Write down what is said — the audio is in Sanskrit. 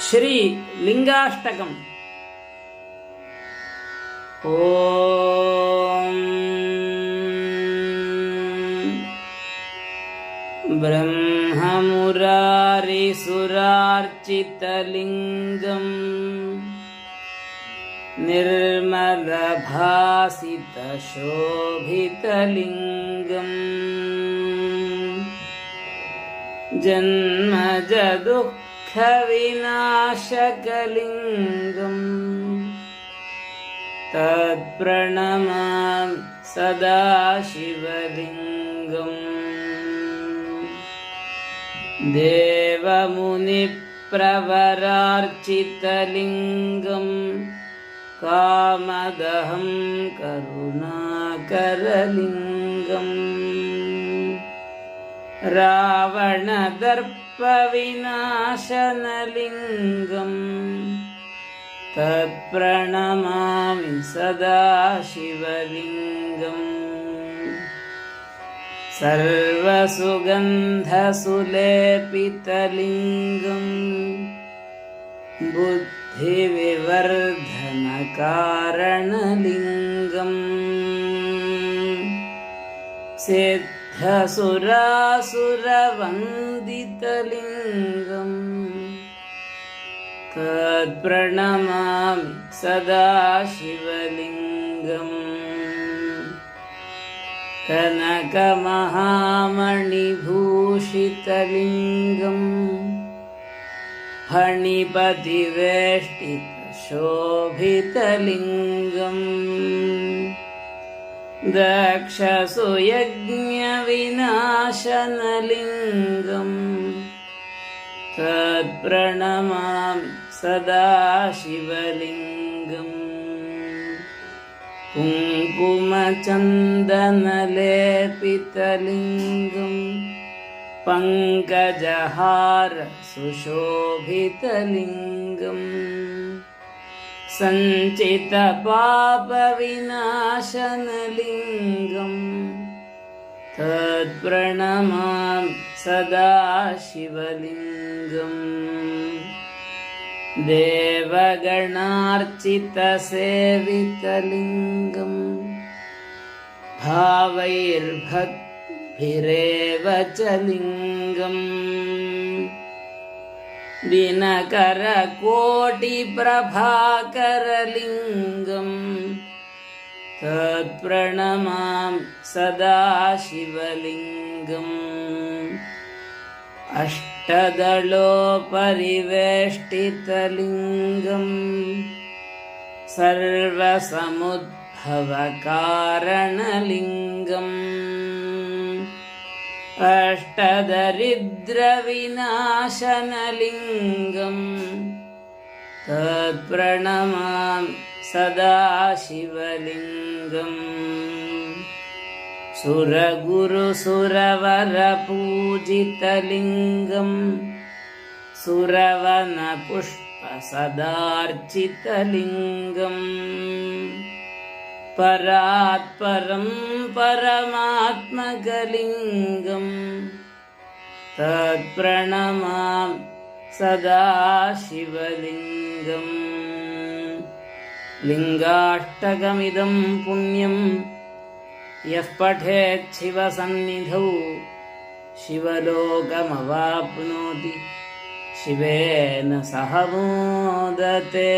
श्री लिंगाष्टकम्। ओम ब्रह्ममुरारिसुरार्चितलिङ्गम् निर्मलभासितशोभितलिङ्गम् जन्मजदुःखविनाशकलिङ्गम् तत्प्रणमामि सदा शिवलिङ्गम्। देवमुनिप्रवरार्चितलिङ्गम् कामदहं करुणाकरलिङ्गम् रावणदर्पविनाशनलिङ्गम् तत्प्रणमामि सदा शिवलिङ्गम्। सर्वसुगन्धसुलेपितलिङ्गम् बुद्धिविवर्धनकारणलिङ्गम् सिद्धसुरासुरवन्दितलिङ्गम् तत्प्रणमामि सदा शिवलिङ्गम्। कनकमहामणिभूषितलिङ्गम् फणिपतिवेष्टितशोभितलिङ्गम् दक्षसुयज्ञविनाशनलिङ्गम् तत्प्रणमामि सदा शिवलिङ्गम्। कुङ्कुमचन्दनलेपितलिङ्गम् पङ्कजहार सुशोभितलिङ्गम् सञ्चितपापविनाशनलिङ्गम् तत्प्रणमामि सदा शिवलिङ्गम्। देवगणार्चितसेवितलिङ्गम् भावैर्भक्तिरेव च लिङ्गम् दिनकरकोटिप्रभाकरलिङ्गम् तत्प्रणमामि सदा शिवलिङ्गम्। अष्टदलोपरिवेष्टितलिङ्गम् सर्वसमुद्भवकारणलिङ्गम् अष्टदरिद्रविनाशनलिङ्गम् तत्प्रणमामि सदा शिवलिङ्गम्। सुरगुरुसुरवरपूजितलिङ्गम् सुरवनपुष्पसदार्चितलिङ्गम् परात्परं परमात्मकलिङ्गम् तत्प्रणमामि सदा शिवलिङ्गम्। लिङ्गाष्टकमिदं पुण्यं यः पठेत् शिवसन्निधौ शिवलोकमवाप्नोति शिवेन सह मोदते।